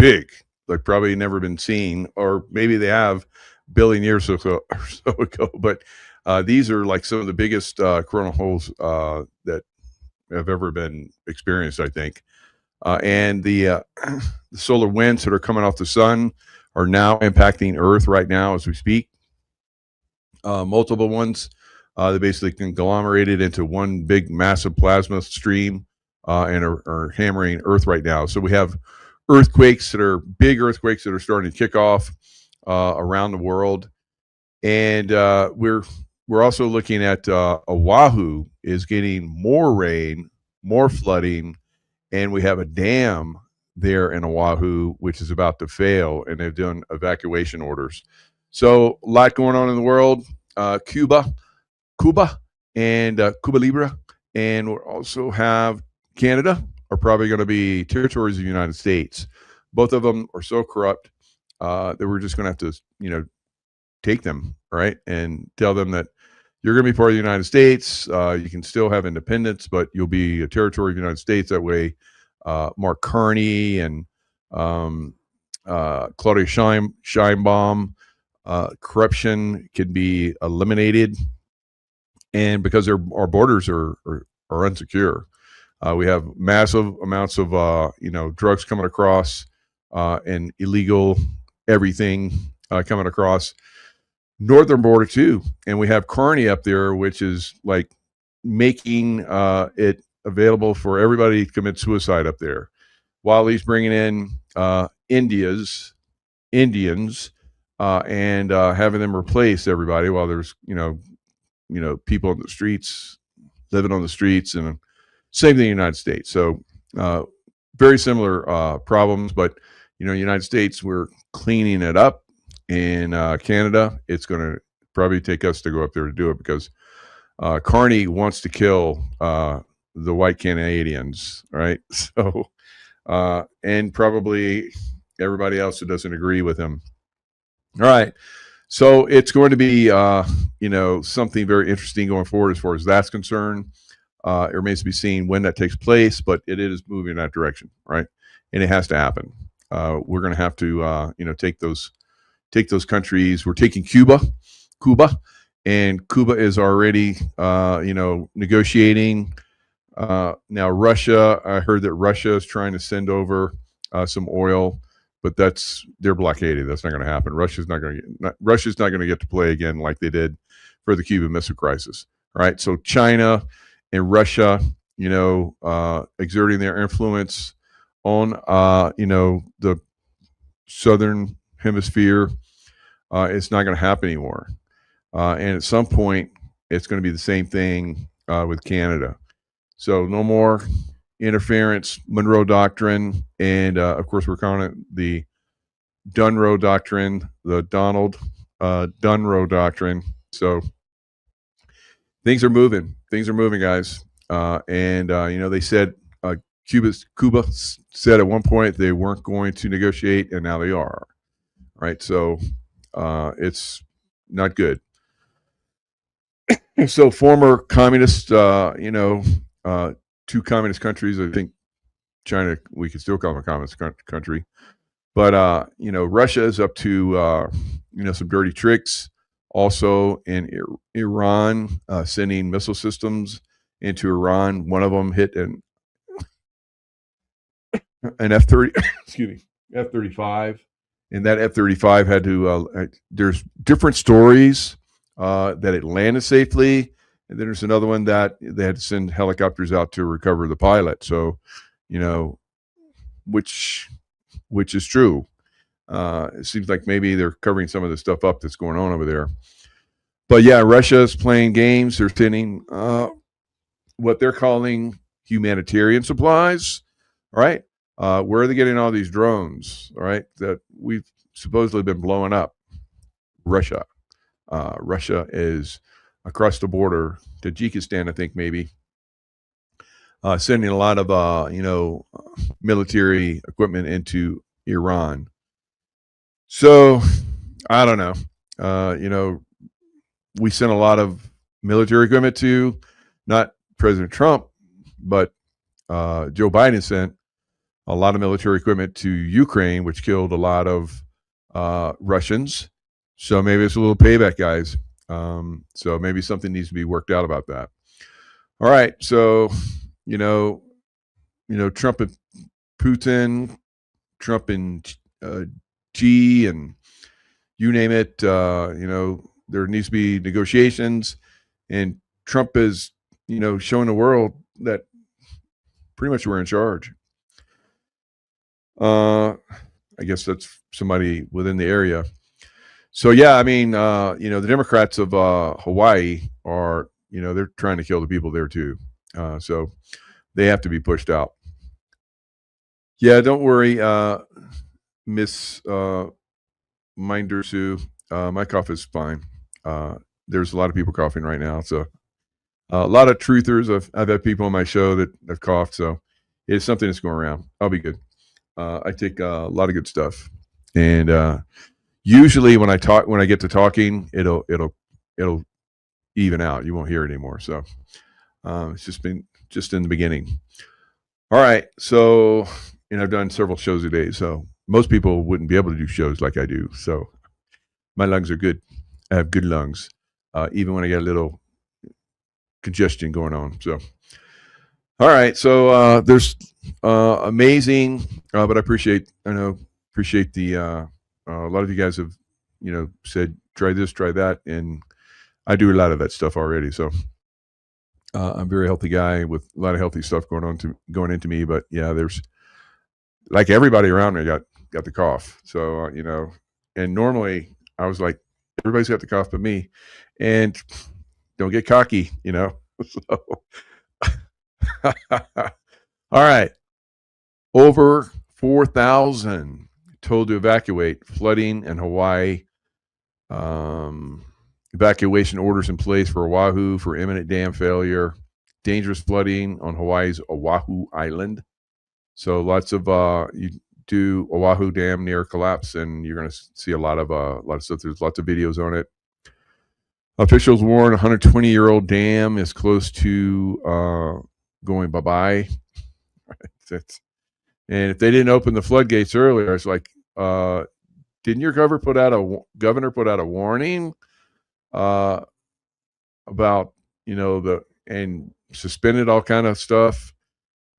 big, like probably never been seen, or maybe they have billion years or so ago. But these are like some of the biggest coronal holes that have ever been experienced, I think. And the solar winds that are coming off the sun are now impacting Earth right now as we speak. Multiple ones. They basically conglomerated into one big, massive plasma stream and are hammering Earth right now. So we have earthquakes that are big earthquakes that are starting to kick off around the world, and we're also looking at Oahu is getting more rain, more flooding, and we have a dam there in Oahu which is about to fail, and they've done evacuation orders. So a lot going on in the world. Cuba, and Cuba Libre, and we'll also have Canada are probably going to be territories of the United States. Both of them are so corrupt that we're just going to have to, take them, right, and tell them that you're going to be part of the United States. You can still have independence, but you'll be a territory of the United States. That way, Mark Carney and Claudia Sheinbaum, corruption can be eliminated, and because our borders are unsecure, we have massive amounts of drugs coming across and illegal everything coming across northern border too, and we have Carney up there, which is like making it available for everybody to commit suicide up there, while he's bringing in Indians and having them replace everybody, while there's people on the streets living on the streets, and same thing in the United States. So very similar problems, but United States, we're cleaning it up. In Canada, it's going to probably take us to go up there to do it, because Carney wants to kill the white Canadians, right? So and probably everybody else who doesn't agree with him. All right. So it's going to be, something very interesting going forward as far as that's concerned. It remains to be seen when that takes place, but it is moving in that direction, right? And it has to happen. We're going to have to, take those countries. We're taking Cuba, and Cuba is already, negotiating. Now Russia, I heard that Russia is trying to send over some oil, but they're blockaded. That's not going to happen. Russia's not going to get to play again like they did for the Cuban Missile Crisis. All right. So China and Russia, exerting their influence on, the southern hemisphere. It's not going to happen anymore. And at some point, it's going to be the same thing with Canada. So no more interference, Monroe Doctrine, and of course we're calling it the Dunroe Doctrine, the Donald Dunroe Doctrine. So things are moving, guys. And they said Cuba said at one point they weren't going to negotiate, and now they are. Right, so it's not good. So former communist, two communist countries. I think China, we could still call them a communist country, but Russia is up to some dirty tricks. Also in Iran, sending missile systems into Iran. One of them hit an F-30, excuse me, F-35. And that F-35 had to, there's different stories that it landed safely. And then there's another one that they had to send helicopters out to recover the pilot. So, which is true. It seems like maybe they're covering some of the stuff up that's going on over there. But yeah, Russia is playing games. They're sending what they're calling humanitarian supplies. All right. Where are they getting all these drones? All right, that we've supposedly been blowing up? Russia. Russia is across the border, Tajikistan, I think maybe, sending a lot of military equipment into Iran. So I don't know. We sent a lot of military equipment to not President Trump, but Joe Biden sent a lot of military equipment to Ukraine, which killed a lot of Russians. So maybe it's a little payback, guys. So maybe something needs to be worked out about that. All right, so you know, Trump and Putin, Trump and G, and you name it. There needs to be negotiations, and Trump is, showing the world that pretty much we're in charge. I guess that's somebody within the area. So yeah, I mean, the Democrats of Hawaii are, they're trying to kill the people there too. So they have to be pushed out. Yeah, don't worry, Miss Minder Sue. My cough is fine. There's a lot of people coughing right now, so a lot of truthers. I've had people on my show that have coughed, so it's something that's going around. I'll be good. I take a lot of good stuff, and usually when I get to talking, it'll even out. You won't hear it anymore. So it's just in the beginning. All right, so I've done several shows a day, so most people wouldn't be able to do shows like I do. So my lungs are good. I have good lungs, even when I get a little congestion going on. So, all right. So there's amazing, but I appreciate the a lot of you guys have said try this, try that, and I do a lot of that stuff already. So I'm a very healthy guy with a lot of healthy stuff going into me. But yeah, there's like everybody around me got the cough. So and normally I was like, everybody's got the cough but me, and don't get cocky, So, all right, over 4,000 told to evacuate, flooding in Hawaii. Evacuation orders in place for Oahu for imminent dam failure. Dangerous flooding on Hawaii's Oahu Island. So lots of you do Oahu Dam near collapse, and you're going to see a lot of stuff. There's lots of videos on it. Officials warn 120-year-old dam is close to going bye-bye. And if they didn't open the floodgates earlier, it's like, didn't your governor put out a warning about and suspended all kind of stuff?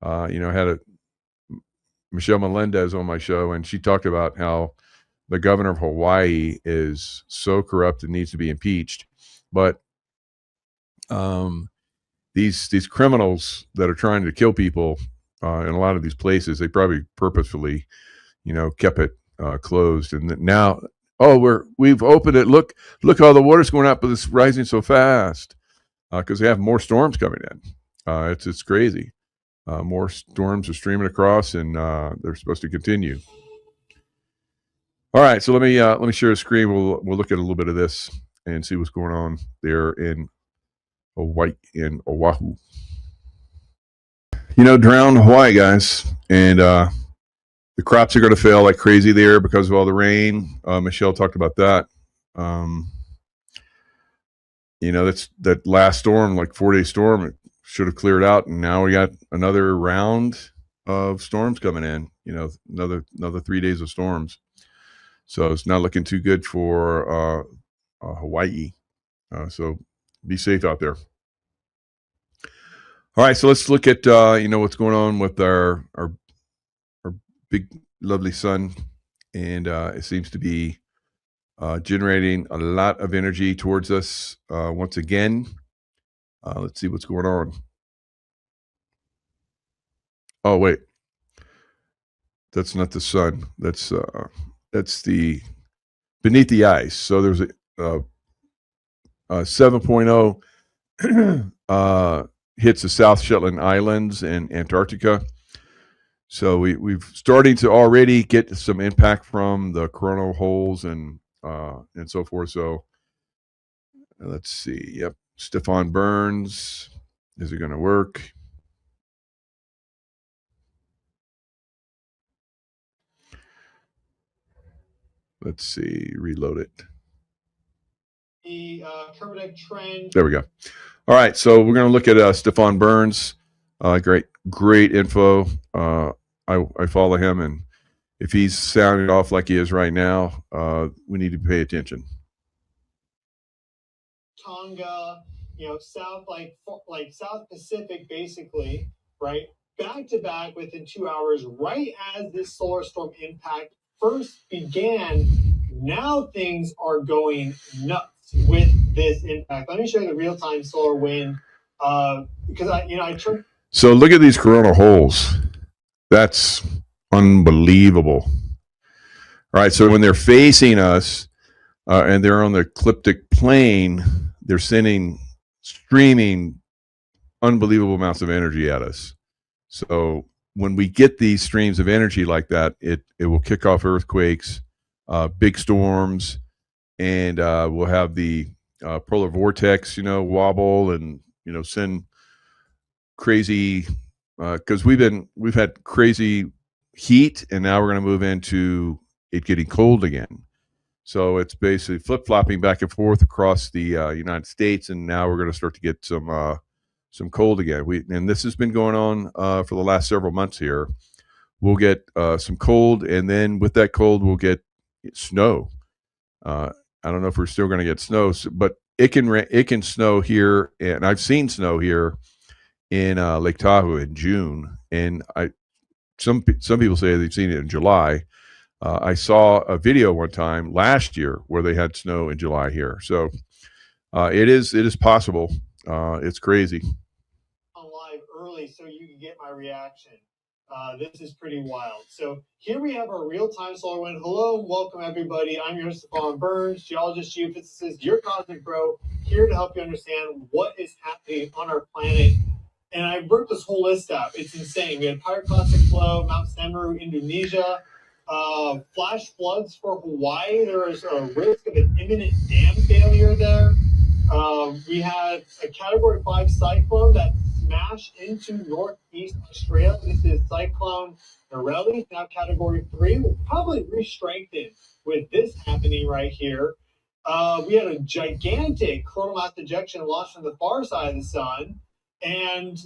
Had Michelle Melendez on my show, and she talked about how the governor of Hawaii is so corrupt and needs to be impeached. But these criminals that are trying to kill people in a lot of these places, they probably purposefully, kept it closed. And now, we've opened it. Look how the water's going up, but it's rising so fast because they have more storms coming in. It's crazy. More storms are streaming across, and they're supposed to continue. All right, so let me share a screen. We'll look at a little bit of this and see what's going on there in Oahu. Drowned Hawaii, guys, and the crops are going to fail like crazy there because of all the rain. Michelle talked about that. That's that last storm, like 4-day storm. It should have cleared out, and now we got another round of storms coming in. Another 3 days of storms. So it's not looking too good for Hawaii. So be safe out there. All right, so let's look at what's going on with our big lovely sun, and it seems to be generating a lot of energy towards us once again. Let's see what's going on. Oh wait, that's not the sun. That's the beneath the ice. So there's a 7.0 hits the South Shetland Islands and Antarctica. So we've starting to already get some impact from the coronal holes and so forth. So let's see. Yep, Stefan Burns. Is it going to work? Let's see. Reload it. The turbulent trend. There we go. All right, so we're going to look at Stefan Burns. Great info. I follow him, and if he's sounding off like he is right now, we need to pay attention. Tonga, South South Pacific, basically, right? Back to back within 2 hours, right as this solar storm impact first began. Now things are going nuts with this impact. Let me show you the real time solar wind because I turned. So look at these coronal holes. That's unbelievable. All right, so when they're facing us and they're on the ecliptic plane, they're sending streaming unbelievable amounts of energy at us. So when we get these streams of energy like that, it will kick off earthquakes, big storms, and we'll have the polar vortex, wobble and send crazy because we've had crazy heat, and now we're going to move into it getting cold again. So it's basically flip flopping back and forth across the United States, and now we're going to start to get some cold again. And this has been going on for the last several months here. We'll get some cold, and then with that cold, we'll get snow. I don't know if we're still going to get snow, but it can snow here, and I've seen snow here in Lake Tahoe in June, and some people say they've seen it in July. I saw a video one time last year where they had snow in July here, so it is possible. It's crazy. On live early so you can get my reaction. This is pretty wild. So here we have our real-time solar wind. Hello and welcome everybody. I'm your Stefan Burns, geologist, geophysicist, your cosmic bro, here to help you understand what is happening on our planet. And I wrote this whole list out. It's insane. We had pyroclastic flow, Mount Samaru, Indonesia, flash floods for Hawaii. There is a risk of an imminent dam failure there. We had a Category 5 cyclone that smashed into northeast Australia. This is Cyclone Narelli, now Category 3. Will probably re-strengthen with this happening right here. We had a gigantic coronal mass ejection launched from the far side of the sun. And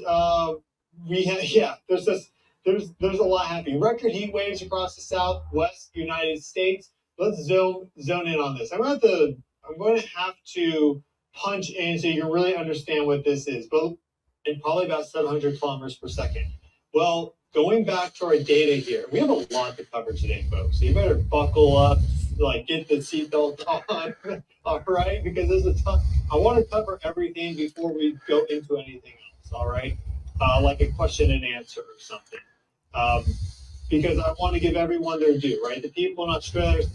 we had, there's a lot happening. Record heat waves across the southwest United States. Let's zone in on this. I'm going to have to punch in so you can really understand what this is, but in probably about 700 kilometers per second. Well, going back to our data here, we have a lot to cover today, folks. So you better buckle up, get the seatbelt on, all right? Because there's a ton. I want to cover everything before we go into anything else, all right? Like a question and answer or something. Because I want to give everyone their due, right? The people in Australia.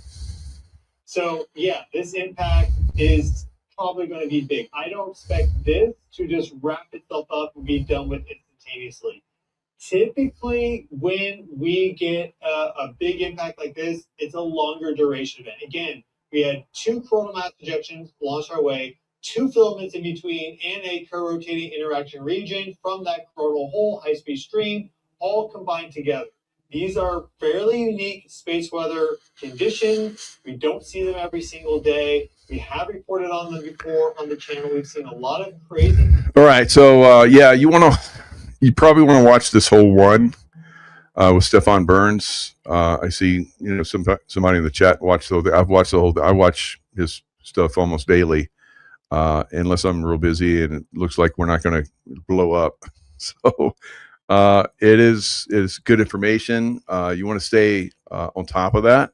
So yeah, this impact is probably going to be big. I don't expect this to just wrap itself up and be done with instantaneously. Typically, when we get a big impact like this, it's a longer duration event. Again, we had 2 coronal mass ejections launched our way, 2 filaments in between, and a co-rotating interaction region from that coronal hole, high-speed stream, all combined together. These are fairly unique space weather conditions. We don't see them every single day. We have reported on them before on the channel. We've seen a lot of crazy. All right, so you probably want to watch this whole one with Stefan Burns. I see somebody in the chat watched the whole thing. I've watched the whole. I watch his stuff almost daily, unless I'm real busy and it looks like we're not going to blow up. So it is good information. You want to stay on top of that,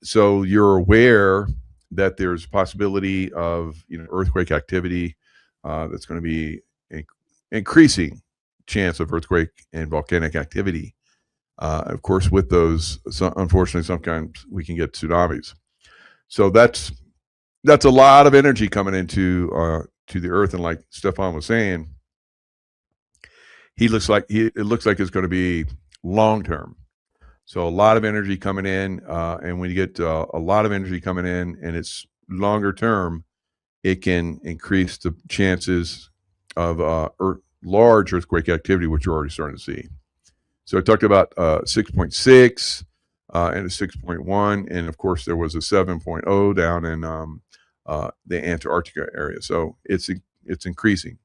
so you're aware that there's a possibility of earthquake activity that's going to be increasing chance of earthquake and volcanic activity. Of course, with those, unfortunately, sometimes we can get tsunamis. So that's a lot of energy coming into to the earth, and like Stefan was saying, it looks like it's going to be long term. So a lot of energy coming in, and when you get a lot of energy coming in, and it's longer term, it can increase the chances of large earthquake activity, which you're already starting to see. So I talked about 6.6 and a 6.1, and of course there was a 7.0 down in the Antarctica area. So it's increasing.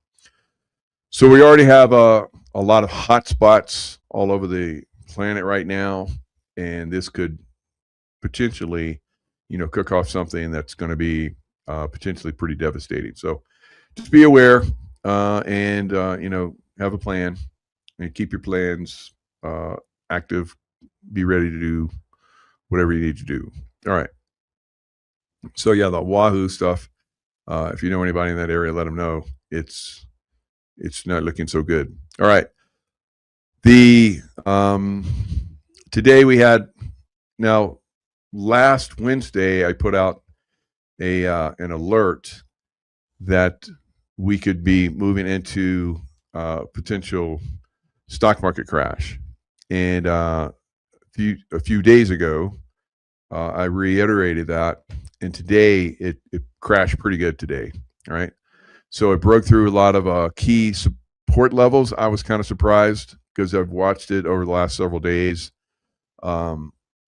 So we already have a lot of hot spots all over the plan it right now, and this could potentially, cook off something that's going to be potentially pretty devastating. So just be aware, and have a plan and keep your plans active. Be ready to do whatever you need to do. All right. So yeah, the Oahu stuff. If you know anybody in that area, let them know. It's not looking so good. All right. The today we had now last Wednesday I put out an alert that we could be moving into potential stock market crash, and a few days ago I reiterated that, and today it crashed pretty good today. All right, so it broke through a lot of key support levels. I was kind of surprised because I've watched it over the last several days.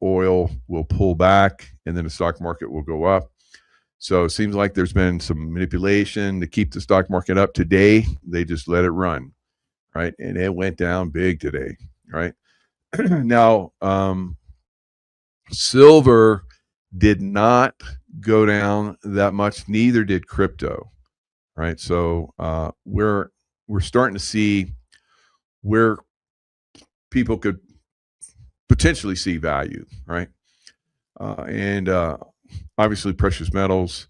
Oil will pull back, and then the stock market will go up. So it seems like there's been some manipulation to keep the stock market up. Today, they just let it run, right? And it went down big today, right? Now, silver did not go down that much. Neither did crypto, right? So we're starting to see where people could potentially see value, right? And obviously precious metals.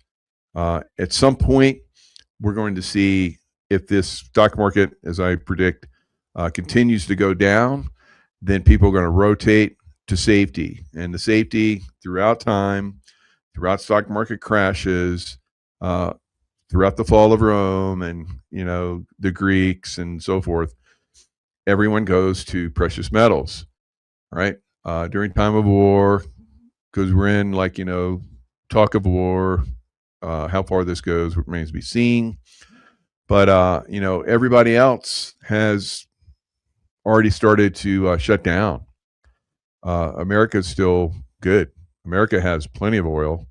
At some point, we're going to see if this stock market, as I predict, continues to go down, then people are going to rotate to safety. And the safety throughout time, throughout stock market crashes, throughout the fall of Rome and, the Greeks and so forth, everyone goes to precious metals, right? During time of war, because we're in talk of war. How far this goes remains to be seen. But everybody else has already started to shut down. America's still good. America has plenty of oil.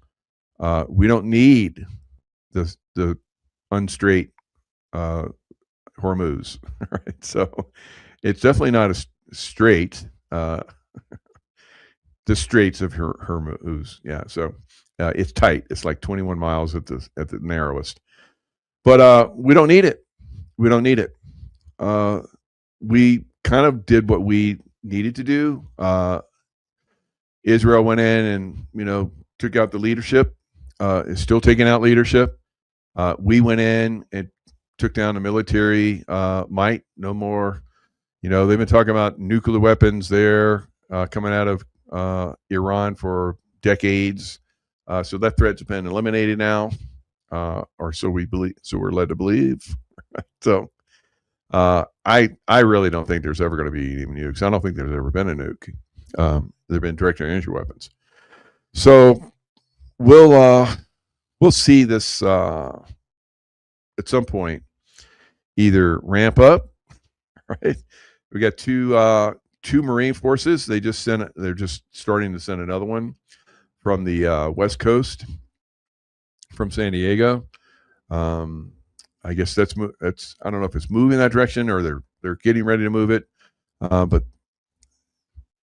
We don't need the unstraight Hormuz. Right? So it's definitely not a straight. The Straits of Hormuz. Yeah, so it's tight. It's like 21 miles at the narrowest. But we don't need it. We don't need it. We kind of did what we needed to do. Israel went in and took out the leadership. Is still taking out leadership. We went in and took down the military might. No more. They've been talking about nuclear weapons there coming out of Iran for decades. So that threat's been eliminated now, or so we believe. So we're led to believe. So I really don't think there's ever going to be any nukes. I don't think there's ever been a nuke. There've been direct energy weapons. So we'll see this at some point either ramp up. Right, we got two Marine forces. They're just starting to send another one from the West Coast, from San Diego. I guess that's I don't know if it's moving in that direction or they're getting ready to move it. But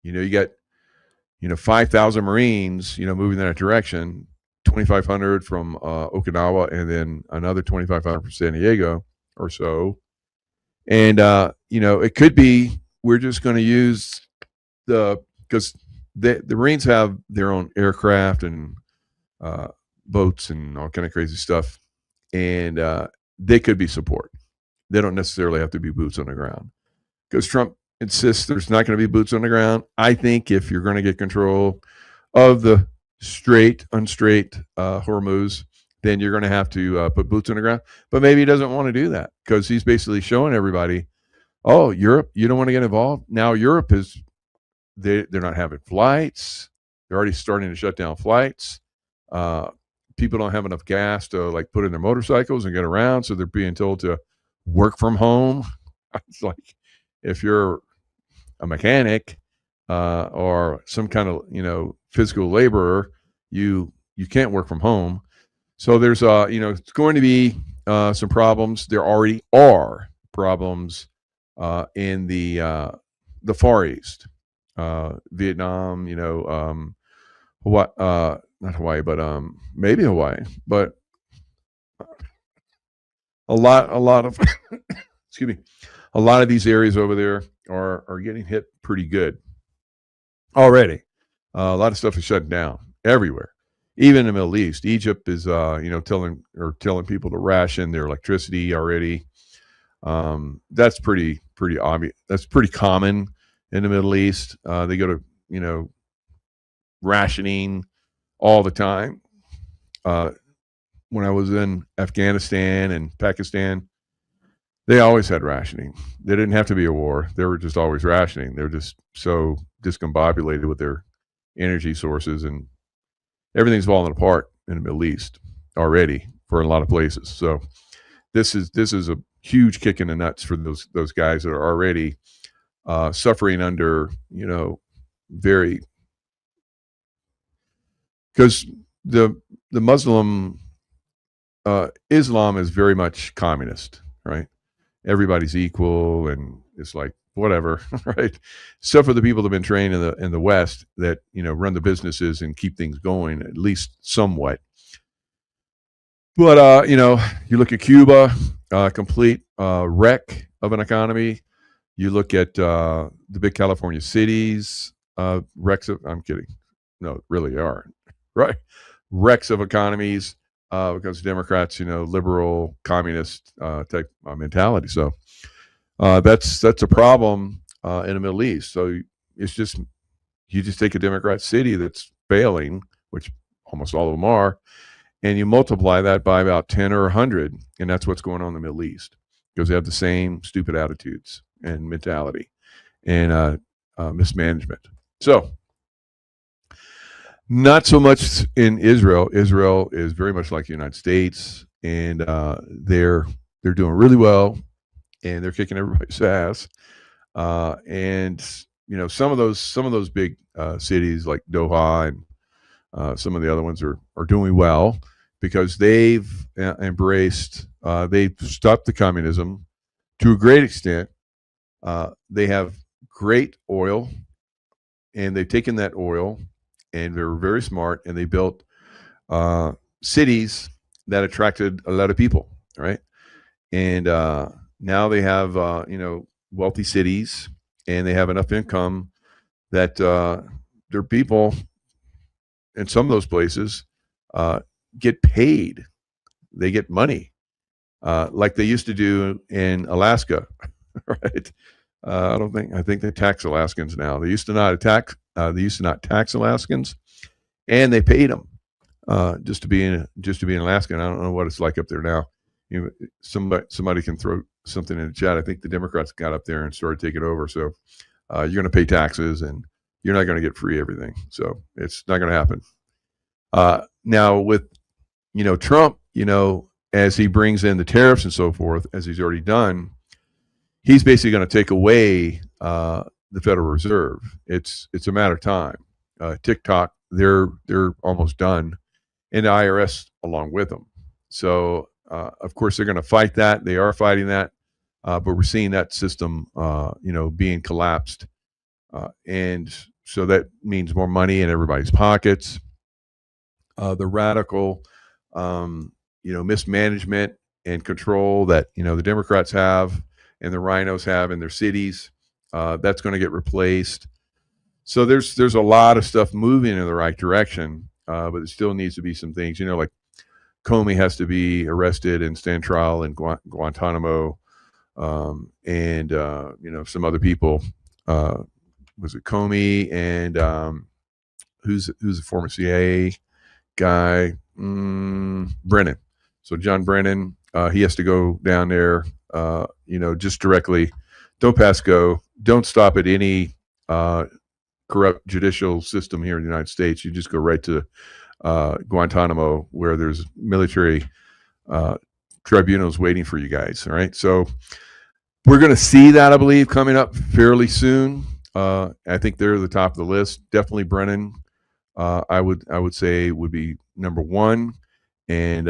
you got 5,000 Marines moving in that direction, 2,500 from Okinawa, and then another 2,500 from San Diego or so. And it could be we're just going to use because the Marines have their own aircraft and boats and all kind of crazy stuff, and they could be support. They don't necessarily have to be boots on the ground because Trump insists there's not going to be boots on the ground. I think if you're going to get control of the unstraight Hormuz, then you're going to have to put boots on the ground. But maybe he doesn't want to do that because he's basically showing everybody, oh, Europe, you don't want to get involved. Now Europe they're not having flights. They're already starting to shut down flights. People don't have enough gas to put in their motorcycles and get around, so they're being told to work from home. It's like if you're a mechanic or some kind of physical laborer, you can't work from home. So there's it's going to be some problems. There already are problems in the Far East. Vietnam, Hawaii, not Hawaii, but maybe Hawaii, but a lot of excuse me, a lot of these areas over there are getting hit pretty good already. A lot of stuff is shut down everywhere, even in the Middle East. Egypt is telling people to ration their electricity already. That's pretty obvious. That's pretty common in the Middle East. They go to rationing all the time. When I was in Afghanistan and Pakistan, they always had rationing. They didn't have to be a war. They were just always rationing. They were just so discombobulated with their energy sources, and everything's falling apart in the Middle East already for a lot of places. So this is a huge kick in the nuts for those guys that are already suffering under very, because the Muslim Islam is very much communist, right? Everybody's equal, and it's like whatever, right? Except for the people that have been trained in the West that run the businesses and keep things going at least somewhat. But you look at Cuba, complete wreck of an economy. You look at the big California cities, wrecks of. I'm kidding. No, really are right. Wrecks of economies because Democrats, liberal communist type mentality. So that's a problem in the Middle East. So it's just you just take a Democrat city that's failing, which almost all of them are, and you multiply that by about 10 or 100, and that's what's going on in the Middle East, because they have the same stupid attitudes and mentality and mismanagement. So not so much in Israel. Israel is very much like the United States, and they're doing really well, and they're kicking everybody's ass. And some of those big cities like Doha and some of the other ones are doing well because they've they've stopped the communism to a great extent. They have great oil, and they've taken that oil, and they were very smart, and they built cities that attracted a lot of people, right? And now they have wealthy cities, and they have enough income that their people in some of those places get paid. They get money like they used to do in Alaska, right? I think they tax Alaskans now. They used to not tax Alaskans, and they paid them just to be in Alaska. And I don't know what it's like up there now. Somebody can throw something in the chat. I think the Democrats got up there and started taking over. So you're going to pay taxes, and you're not going to get free everything. So it's not going to happen. Now with Trump, as he brings in the tariffs and so forth, as he's already done, he's basically going to take away the Federal Reserve. It's a matter of time. TikTok, they're almost done, and the IRS along with them. So of course they're going to fight that. They are fighting that, but we're seeing that system, being collapsed, and so that means more money in everybody's pockets. The radical, mismanagement and control that the Democrats have and the rhinos have in their cities, that's going to get replaced. So there's a lot of stuff moving in the right direction, but there still needs to be some things, like Comey has to be arrested and stand trial in Guantanamo, and some other people. Was it Comey and who's a former CIA guy? Brennan. So John Brennan, he has to go down there. Just directly. Don't pass go. Don't stop at any corrupt judicial system here in the United States. You just go right to Guantanamo, where there's military tribunals waiting for you guys. All right. So we're going to see that, I believe, coming up fairly soon. I think they're the top of the list. Definitely Brennan. I would say would be number one, and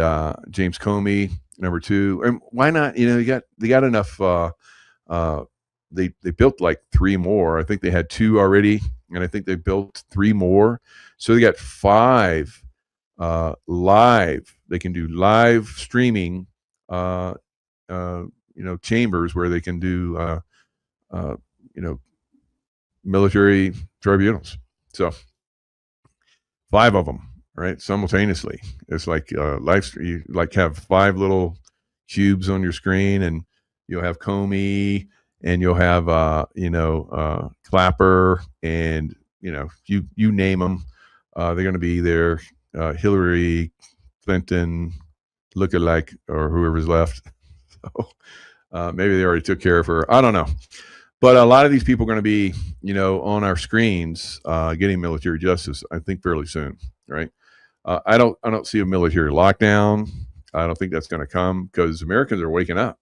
James Comey number two. And why not? They got enough they built like 3 more. I think they had 2 already, and I think they built 3 more. So they got 5 live. They can do live streaming, chambers where they can do, uh, you know, military tribunals. So 5 of them, right, simultaneously. It's like live stream. You like have 5 little cubes on your screen, and you'll have Comey, and you'll have Clapper, and you name them. They're going to be there. Hillary Clinton, lookalike, or whoever's left. So maybe they already took care of her. I don't know. But a lot of these people are going to be, on our screens, getting military justice, I think, fairly soon, right? I don't see a military lockdown. I don't think that's going to come because Americans are waking up,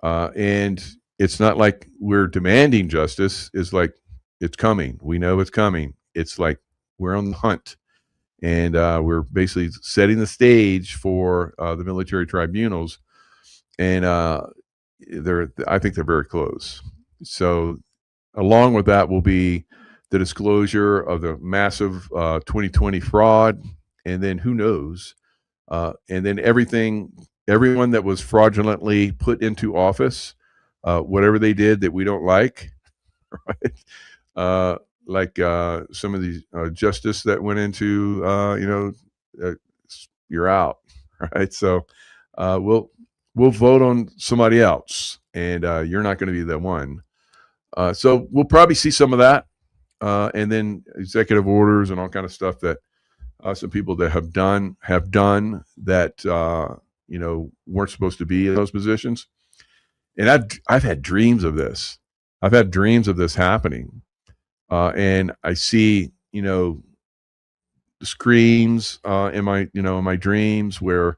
and it's not like we're demanding justice. It's like it's coming. We know it's coming. It's like we're on the hunt, and we're basically setting the stage for the military tribunals, and I think they're very close. So, along with that will be the disclosure of the massive 2020 fraud, and then who knows, and then everyone that was fraudulently put into office, whatever they did that we don't like, right? Like some of these justice that went into, you're out, right? So we'll vote on somebody else, and you're not going to be the one. So we'll probably see some of that, and then executive orders and all kind of stuff that some people that have done that weren't supposed to be in those positions. And I've had dreams of this. I've had dreams of this happening, and I see the screens in my dreams where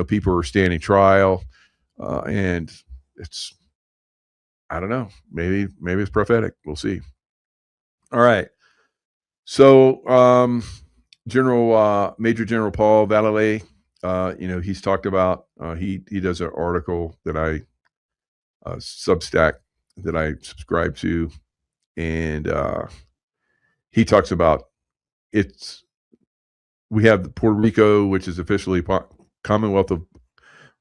people are standing trial, and it's, I don't know. Maybe it's prophetic. We'll see. All right. So, Major General Paul Vallely, he's talked about. He does an article that I Substack that I subscribe to, and he talks about we have Puerto Rico, which is officially Commonwealth of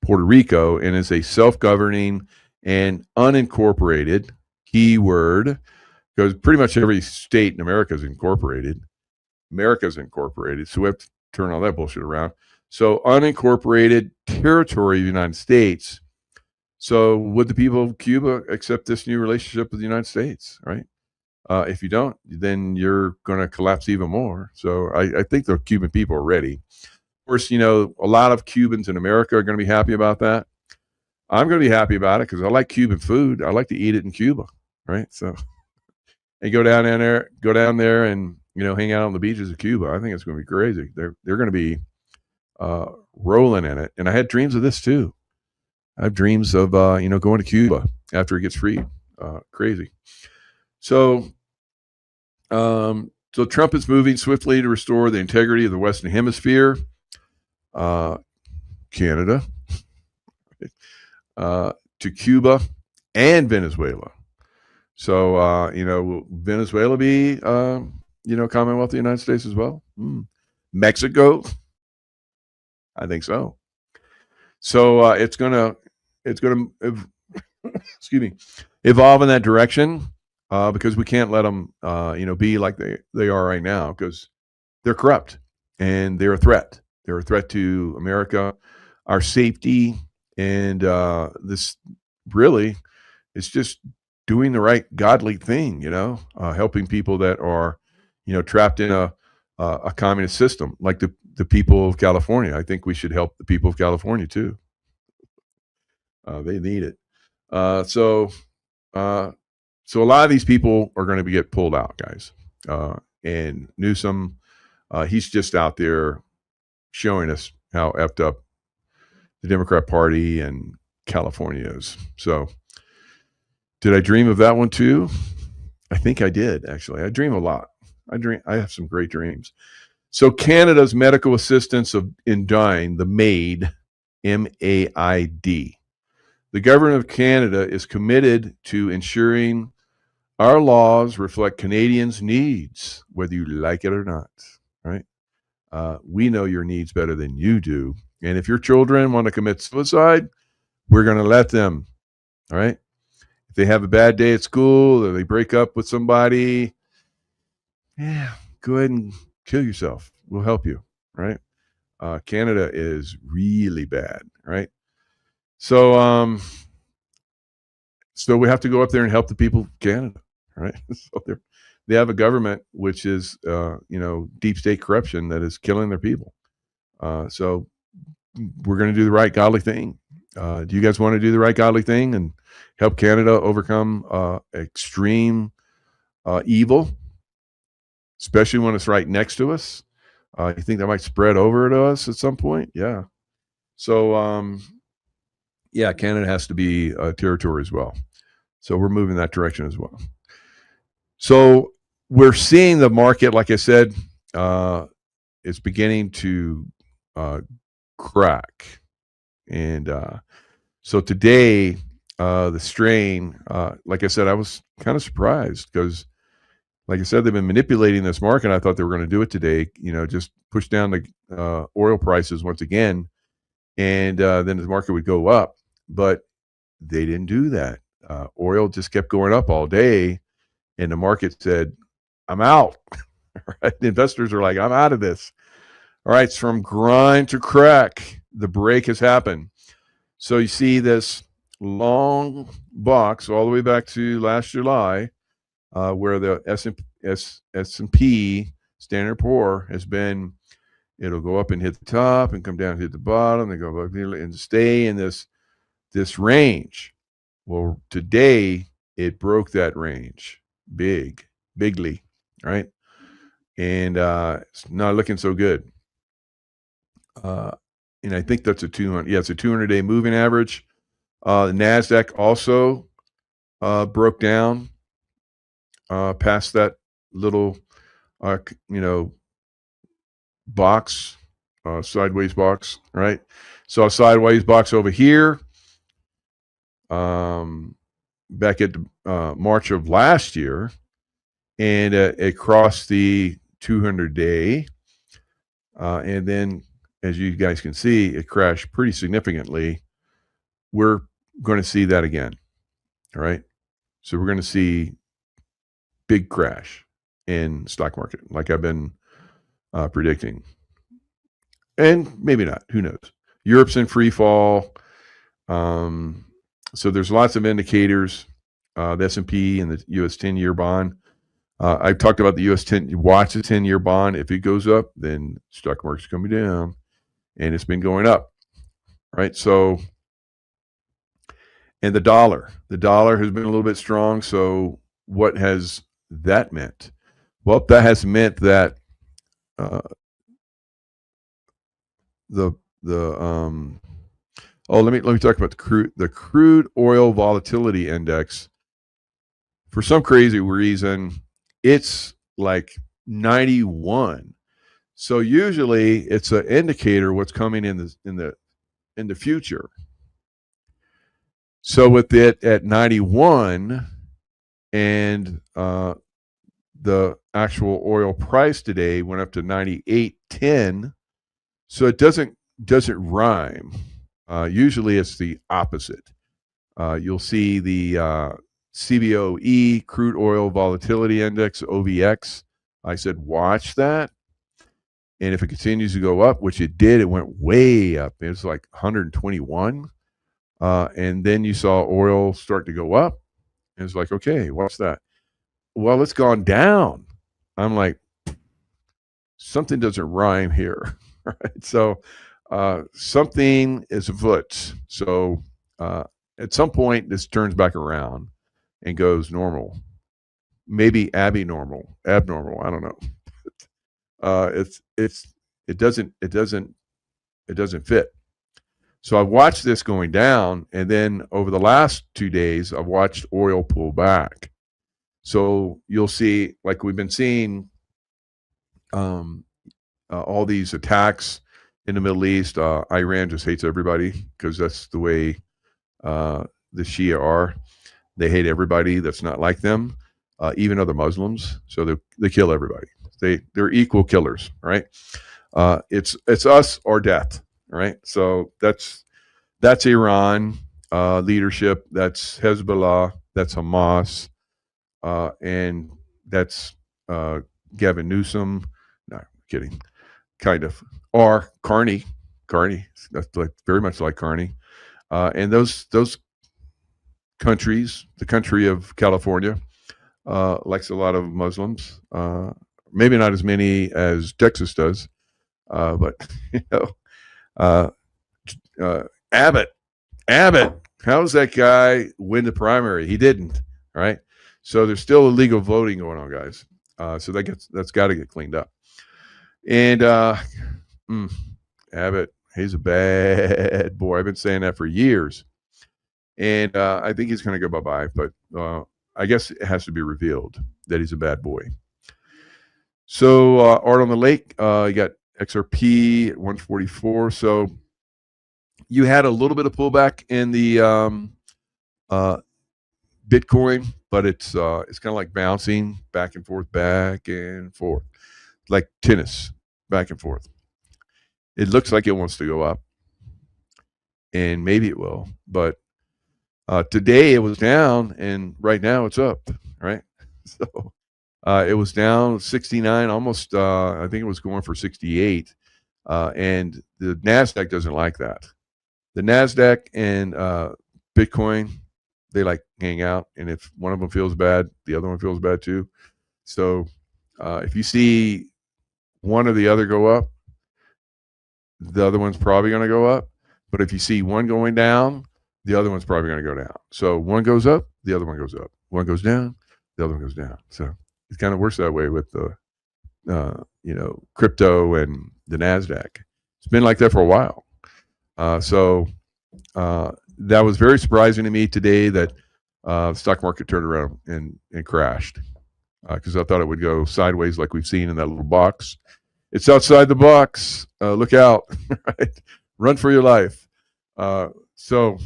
Puerto Rico, and is a self-governing and unincorporated, keyword, because pretty much every state in America is incorporated. So we have to turn all that bullshit around. So unincorporated territory of the United States. So would the people of Cuba accept this new relationship with the United States, right? If you don't, then you're going to collapse even more. So I think the Cuban people are ready. Of course, a lot of Cubans in America are going to be happy about that. I'm going to be happy about it because I like Cuban food. I like to eat it in Cuba, right? So, and go down there and hang out on the beaches of Cuba. I think it's going to be crazy. They're going to be rolling in it. And I had dreams of this too. I have dreams of going to Cuba after it gets freed. Crazy. So Trump is moving swiftly to restore the integrity of the Western Hemisphere. Canada, to Cuba and Venezuela. So, will Venezuela be, Commonwealth of the United States as well? Mexico? I think so. So it's gonna, excuse me, evolve in that direction, because we can't let them, be like they are right now, because they're corrupt and they're a threat. They're a threat to America, our safety, and this really is just doing the right godly thing, helping people that are, trapped in a communist system, like the people of California. I think we should help the people of California too. They need it. So a lot of these people are going to get pulled out, guys. And Newsom, he's just out there showing us how effed up the Democrat Party and California is. So, did I dream of that one too? I think I did, actually. I dream a lot. I have some great dreams. So, Canada's medical assistance in dying, the MAID, MAID, The government of Canada is committed to ensuring our laws reflect Canadians' needs, whether you like it or not, right? We know your needs better than you do. And if your children want to commit suicide, we're going to let them, all right? If they have a bad day at school or they break up with somebody, yeah, go ahead and kill yourself. We'll help you, right? Canada is really bad, right? So, so we have to go up there and help the people of Canada, right? So they have a government which is, deep state corruption that is killing their people. So we're going to do the right godly thing. Do you guys want to do the right godly thing and help Canada overcome extreme evil, especially when it's right next to us? You think that might spread over to us at some point? Yeah. So, yeah, Canada has to be a territory as well. So we're moving that direction as well. So we're seeing the market, like I said, it's beginning to crack. And so today, the strain, like I said, I was kind of surprised because, like I said, they've been manipulating this market. I thought they were going to do it today, just push down the oil prices once again, and then the market would go up. But they didn't do that. Oil just kept going up all day, and the market said, I'm out. Right? The investors are like, I'm out of this. All right, it's from grind to crack. The break has happened. So you see this long box all the way back to last July, where the S&P Standard Poor has been. It'll go up and hit the top, and come down and hit the bottom, and go up and stay in this range. Well, today it broke that range, bigly, right? And it's not looking so good. And I think that's a 200. Yeah, it's a 200-day moving average. The Nasdaq also broke down past that little, box, sideways box, right? So a sideways box over here. Back at March of last year, and it crossed the 200-day, and then, as you guys can see, it crashed pretty significantly. We're going to see that again, all right? So we're going to see big crash in stock market, like I've been predicting, and maybe not. Who knows? Europe's in free fall. So there's lots of indicators. The S&P and the U.S. 10-year bond. I've talked about the U.S. 10. Watch the 10-year bond. If it goes up, then stock market's coming down, and it's been going up, right? So, and the dollar has been a little bit strong. So what has that meant? Well, that has meant that let me talk about the crude oil volatility index. For some crazy reason, it's like 91. So usually it's an indicator what's coming in the future. So with it at 91 and the actual oil price today went up to 98.10, so it doesn't rhyme. Usually it's the opposite. You'll see the CBOE, Crude Oil Volatility Index, OVX. I said, watch that. And if it continues to go up, which it did, it went way up. It was like 121. And then you saw oil start to go up. And it's like, okay, what's that? Well, it's gone down. I'm like, something doesn't rhyme here. Right? So something is afoot. So at some point, this turns back around and goes normal, maybe abnormal. I don't know. It doesn't fit. So I've watched this going down, and then over the last 2 days, I've watched oil pull back. So you'll see, like we've been seeing, all these attacks in the Middle East. Iran just hates everybody because that's the way the Shia are. They hate everybody that's not like them, even other Muslims. So they kill everybody. They're equal killers, right? It's us or death, right? So that's Iran leadership. That's Hezbollah. That's Hamas, and that's Gavin Newsom. No, kidding. Kind of. Or Carney. Carney. That's like very much like Carney. And those countries, the country of California, likes a lot of Muslims. Maybe not as many as Texas does, but you know, uh, Abbott. How does that guy win the primary? He didn't. Right. So there's still illegal voting going on, guys. So that's got to get cleaned up. And Abbott, he's a bad boy. I've been saying that for years. And I think he's going to go bye-bye, but I guess it has to be revealed that he's a bad boy. So Art on the Lake, you got XRP at 144. So you had a little bit of pullback in the Bitcoin, but it's kind of like bouncing back and forth, like tennis, back and forth. It looks like it wants to go up, and maybe it will, but today it was down, and right now it's up, right? So it was down 69, almost, I think it was going for 68, and the NASDAQ doesn't like that. The NASDAQ and Bitcoin, they like hang out, and if one of them feels bad, the other one feels bad too. So if you see one or the other go up, the other one's probably going to go up. But if you see one going down, the other one's probably going to go down. So one goes up, the other one goes up. One goes down, the other one goes down. So it kind of works that way with the crypto and the NASDAQ. It's been like that for a while. So that was very surprising to me today that the stock market turned around and crashed, because I thought it would go sideways like we've seen in that little box. It's outside the box. Look out. Right? Run for your life. So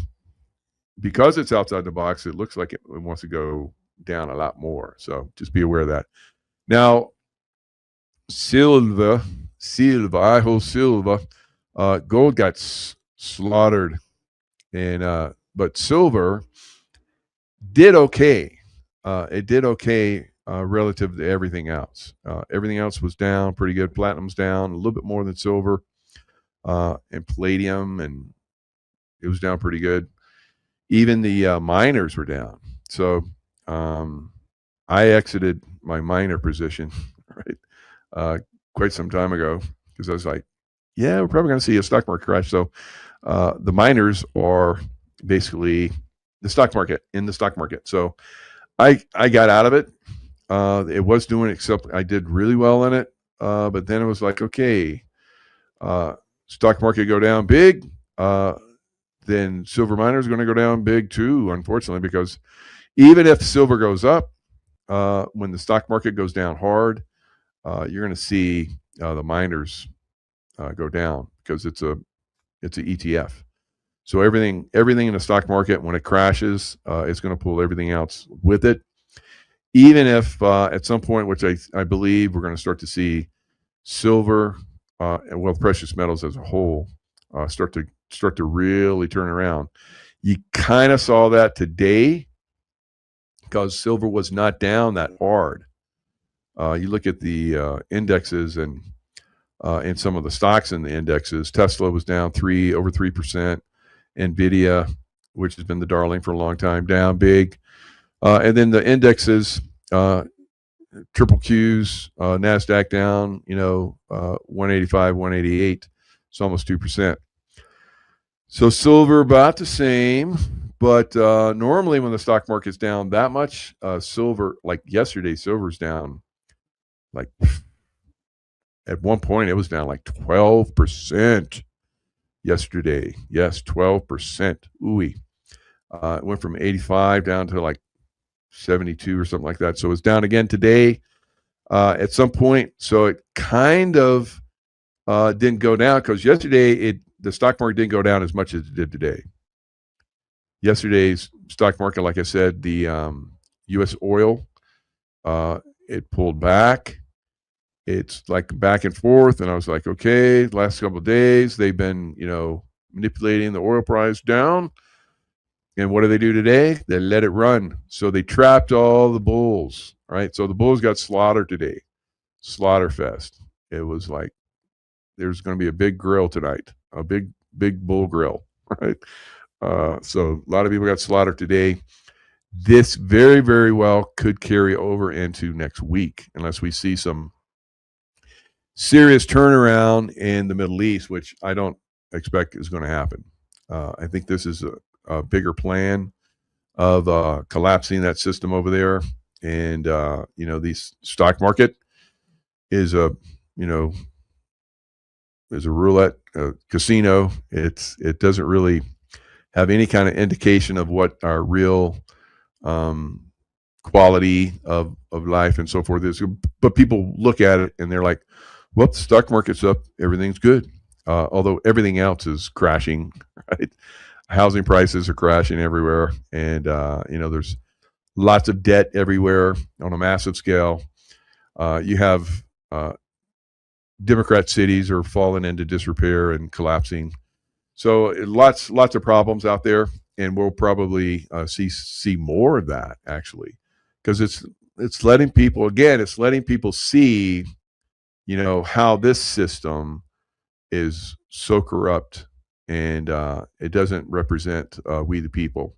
because it's outside the box, it looks like it wants to go down a lot more. So just be aware of that. Now, Silva, gold got slaughtered, and but silver did okay. It did okay relative to everything else. Everything else was down pretty good. Platinum's down a little bit more than silver, and palladium, and it was down pretty good. Even the miners were down. So I exited my miner position right quite some time ago, because I was like, yeah, we're probably going to see a stock market crash. So the miners are basically the stock market, in the stock market. So I got out of it. It was doing, except I did really well in it. But then it was like, okay, stock market go down big. Then silver miners are going to go down big too, unfortunately, because even if silver goes up, when the stock market goes down hard, you're going to see the miners go down, because it's an ETF. So everything in the stock market, when it crashes, it's going to pull everything else with it. Even if at some point, which I believe we're going to start to see silver and precious metals as a whole start to really turn around. You kind of saw that today, because silver was not down that hard. You look at the indexes and some of the stocks in the indexes. Tesla was down over 3%. Nvidia, which has been the darling for a long time, down big. And then the indexes, triple Qs, NASDAQ down, 185, 188. It's almost 2%. So silver about the same. But normally when the stock market's down that much, silver, like yesterday, silver's down like, at one point it was down like 12% yesterday. Yes, 12%. Ooh-wee. It went from 85 down to like 72 or something like that. So it's down again today at some point. So it kind of didn't go down, because yesterday the stock market didn't go down as much as it did today. yesterday's stock market, like I said, the U.S. oil, it pulled back. It's like back and forth, and I was like, okay, last couple of days they've been, manipulating the oil price down. And what do they do today? They let it run. So they trapped all the bulls, right? So the bulls got slaughtered today. Slaughter fest. It was like there's going to be a big grill tonight, a big bull grill, right? So a lot of people got slaughtered today. This very, very well could carry over into next week unless we see some serious turnaround in the Middle East, which I don't expect is going to happen. I think this is a bigger plan of collapsing that system over there. And, the stock market is is a roulette casino. It doesn't really have any kind of indication of what our real quality of life and so forth is. But people look at it and they're like, well, the stock market's up, everything's good. Although everything else is crashing, right? Housing prices are crashing everywhere. And, there's lots of debt everywhere on a massive scale. You have Democrat cities are falling into disrepair and collapsing. So lots of problems out there, and we'll probably see more of that actually, because it's letting people see, how this system is so corrupt, and it doesn't represent we the people.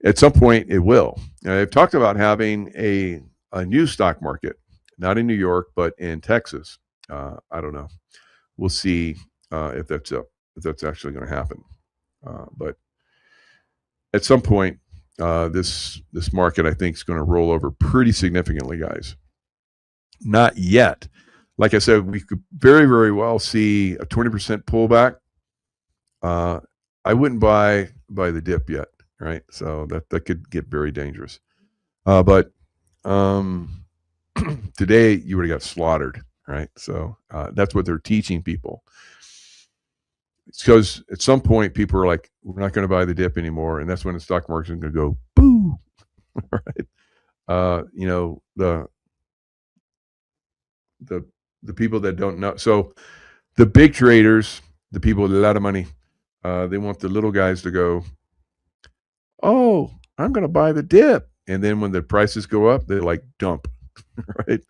At some point, it will. I've talked about having a new stock market, not in New York, but in Texas. I don't know. We'll see if that's actually going to happen. But at some point, this market, I think, is going to roll over pretty significantly, guys. Not yet. Like I said, we could very, very well see a 20% pullback. I wouldn't buy the dip yet, right? So that could get very dangerous. But today you would have got slaughtered, right? So that's what they're teaching people. It's because at some point people are like, we're not going to buy the dip anymore, and that's when the stock market is going to go boo, right? The people that don't know. So the big traders, the people with a lot of money, they want the little guys to go, oh, I'm going to buy the dip, and then when the prices go up, they like dump, right?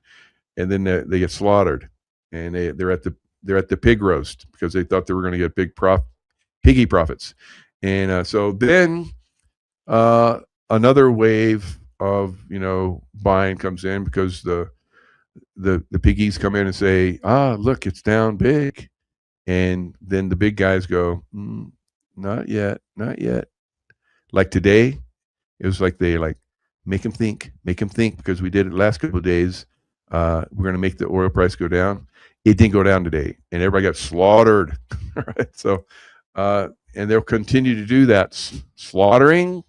And then they get slaughtered, and they're at the pig roast because they thought they were going to get piggy profits. And so then another wave of buying comes in because the piggies come in and say, look, it's down big, and then the big guys go, not yet. Like today, it was like they make them think because we did it last couple of days. We're going to make the oil price go down. It didn't go down today, and everybody got slaughtered. Right? So, and they'll continue to do that slaughtering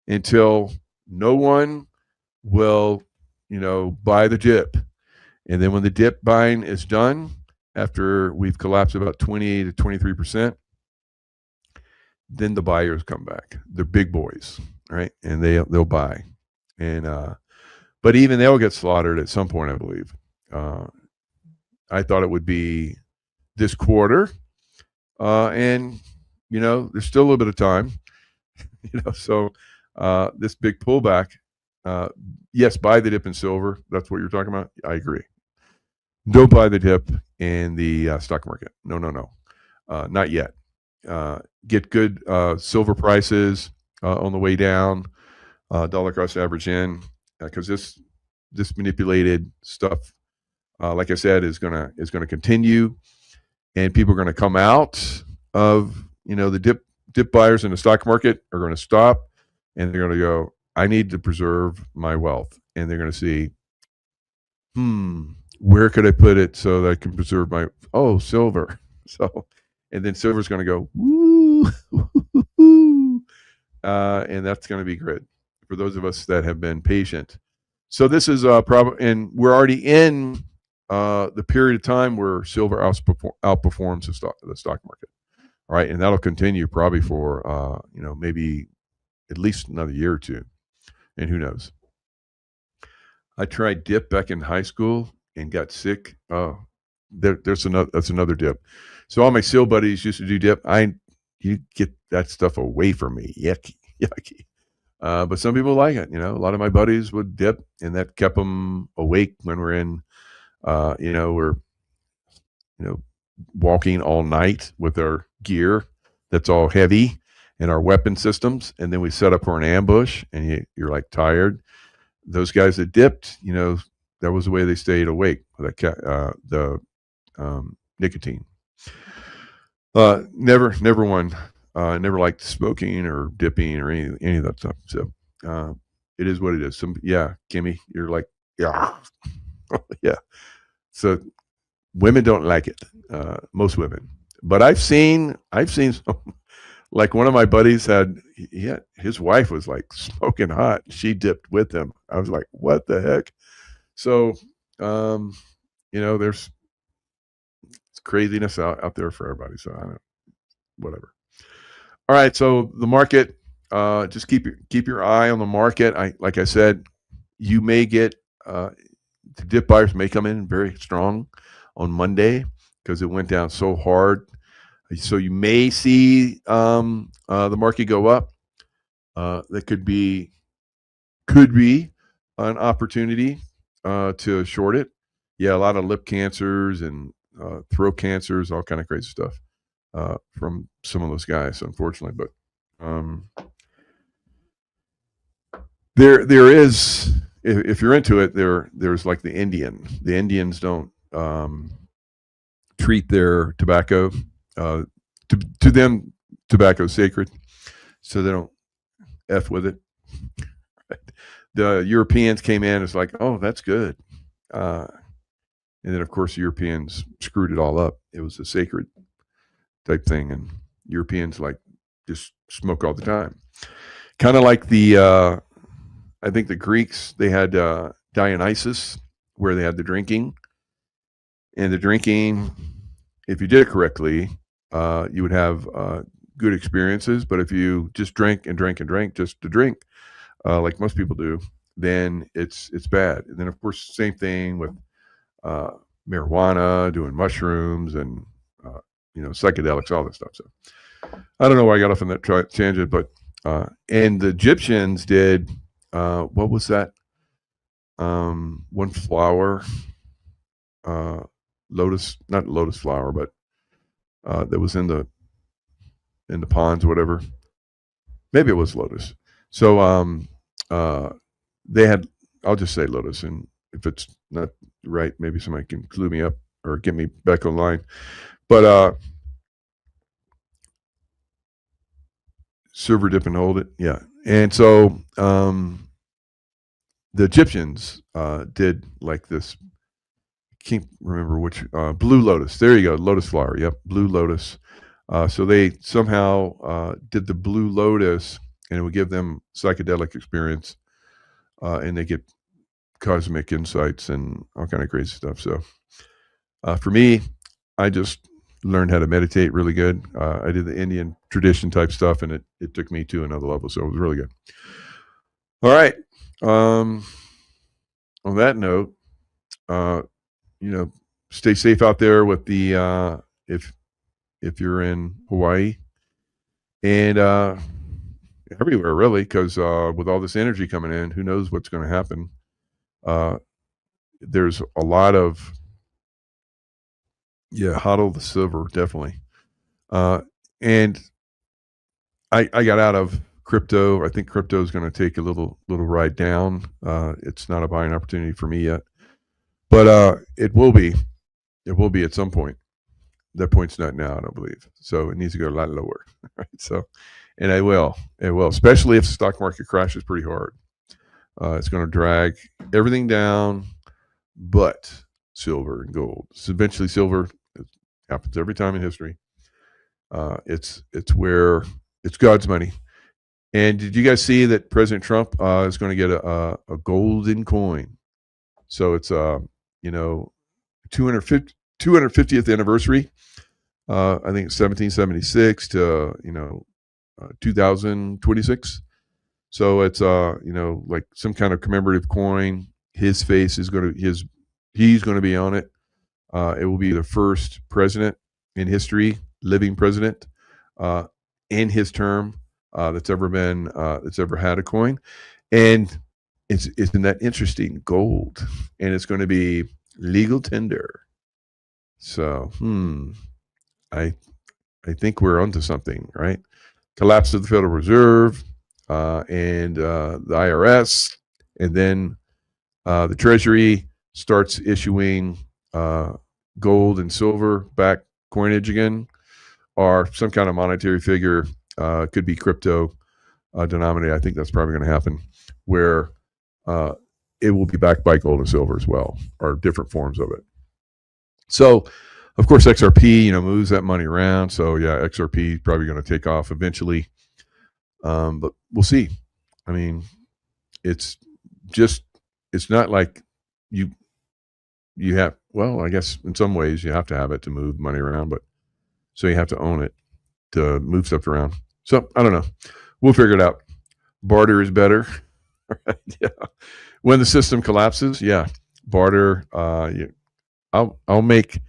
until no one will, buy the dip. And then when the dip buying is done, after we've collapsed about 20 to 23%, then the buyers come back. They're big boys, right? And they'll buy. And but even they'll get slaughtered at some point, I believe. I thought it would be this quarter, and there's still a little bit of time. So this big pullback. Yes, buy the dip in silver. That's what you're talking about. I agree. Don't buy the dip in the stock market. No, not yet. Get good silver prices on the way down. Dollar cost average in, because this manipulated stuff, like I said, is gonna continue, and people are going to come out of the dip buyers in the stock market are going to stop, and they're going to go, I need to preserve my wealth, and they're going to see, where could I put it so that I can preserve silver. So, and then silver's going to go woo, and that's going to be good for those of us that have been patient. So this is probably, and we're already in the period of time where silver outperforms the stock market. All right, and that'll continue probably for maybe at least another year or two, and who knows. I tried dip back in high school and got sick. Oh, that's another dip. So all my SEAL buddies used to do dip. You get that stuff away from me. Yucky, yucky. But some people like it. A lot of my buddies would dip, and that kept them awake when we're in. We're walking all night with our gear that's all heavy and our weapon systems, and then we set up for an ambush, and you're like tired. Those guys that dipped, that was the way they stayed awake. The nicotine. Never one. Never liked smoking or dipping or any of that stuff. So it is what it is. Kimmy, you're like, yeah, yeah. So women don't like it. Most women, but I've seen some, like one of my buddies had his wife was like smoking hot. She dipped with him. I was like, what the heck? So, there's craziness out there for everybody. So I don't know, whatever. All right. So the market, just keep your eye on the market. Like I said, you may get, the dip buyers may come in very strong on Monday because it went down so hard. So you may see the market go up. That could be an opportunity to short it. Yeah, a lot of lip cancers and throat cancers, all kind of crazy stuff from some of those guys, unfortunately. But there is, if you're into it, there's like the Indian. The Indians don't treat their tobacco. To them, tobacco is sacred, so they don't F with it. The Europeans came in, it's like, oh, that's good. And then, of course, the Europeans screwed it all up. It was a sacred type thing, and Europeans like just smoke all the time. Kind of like I think the Greeks, they had Dionysus, where they had the drinking. And the drinking, if you did it correctly, you would have good experiences. But if you just drink and drink and drink just to drink, like most people do, then it's bad. And then, of course, same thing with marijuana, doing mushrooms, and psychedelics, all that stuff. So I don't know why I got off on that tangent, but and the Egyptians did what was that? One flower, not lotus flower, but that was in the ponds or whatever. Maybe it was lotus. So they had, I'll just say lotus, and if it's not right, maybe somebody can clue me up or get me back online. But server dip and hold it, yeah. And so the Egyptians did like this. Can't remember which blue lotus. There you go, lotus flower. Yep, blue lotus. So they somehow did the blue lotus, and it would give them psychedelic experience, and they get cosmic insights and all kind of crazy stuff. So for me, I just learned how to meditate really good. I did the Indian tradition type stuff, and it took me to another level. So it was really good. All right. On that note, stay safe out there with the if you're in Hawaii and everywhere really, because with all this energy coming in, who knows what's going to happen. There's a lot of hodl the silver, definitely. And I got out of crypto. I think crypto is going to take a little ride down. It's not a buying opportunity for me yet, but it will be. It will be at some point. That point's not now, I don't believe. So it needs to go a lot lower. Right? So, and it will, especially if the stock market crashes pretty hard. It's going to drag everything down, but silver and gold. So eventually, silver, it happens every time in history. It's where it's God's money. And did you guys see that President Trump is going to get a golden coin? So it's 250th anniversary I think 1776 to 2026. So it's like some kind of commemorative coin. His face is he's going to be on it. It will be the first president in history, living president, in his term, that's ever had a coin, and isn't that interesting? Gold, and it's going to be legal tender. So, I I think we're onto something, right? Collapse of the Federal Reserve, and the IRS, and then the Treasury starts issuing gold and silver back coinage again, or some kind of monetary figure. Could be crypto denominated. I think that's probably going to happen, where uh, it will be backed by gold and silver as well, or different forms of it. So, of course, XRP, moves that money around. So yeah, XRP is probably going to take off eventually, but we'll see. I mean, it's just it's not like you have. Well, I guess in some ways you have to have it to move money around, but so you have to own it to move stuff around. So I don't know. We'll figure it out. Barter is better. Yeah. When the system collapses, yeah, barter. Yeah, I'll make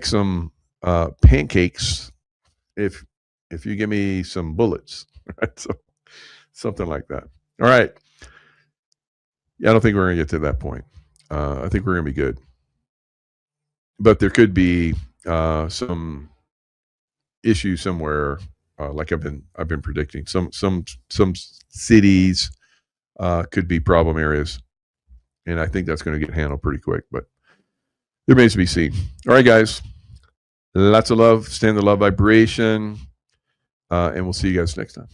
some pancakes if you give me some bullets. Right? So something like that. All right. Yeah, I don't think we're gonna get to that point. I think we're gonna be good, but there could be some issue somewhere. Like I've been predicting, some cities could be problem areas, and I think that's going to get handled pretty quick. But there remains to be seen. All right, guys. Lots of love. Stay in the love vibration, and we'll see you guys next time.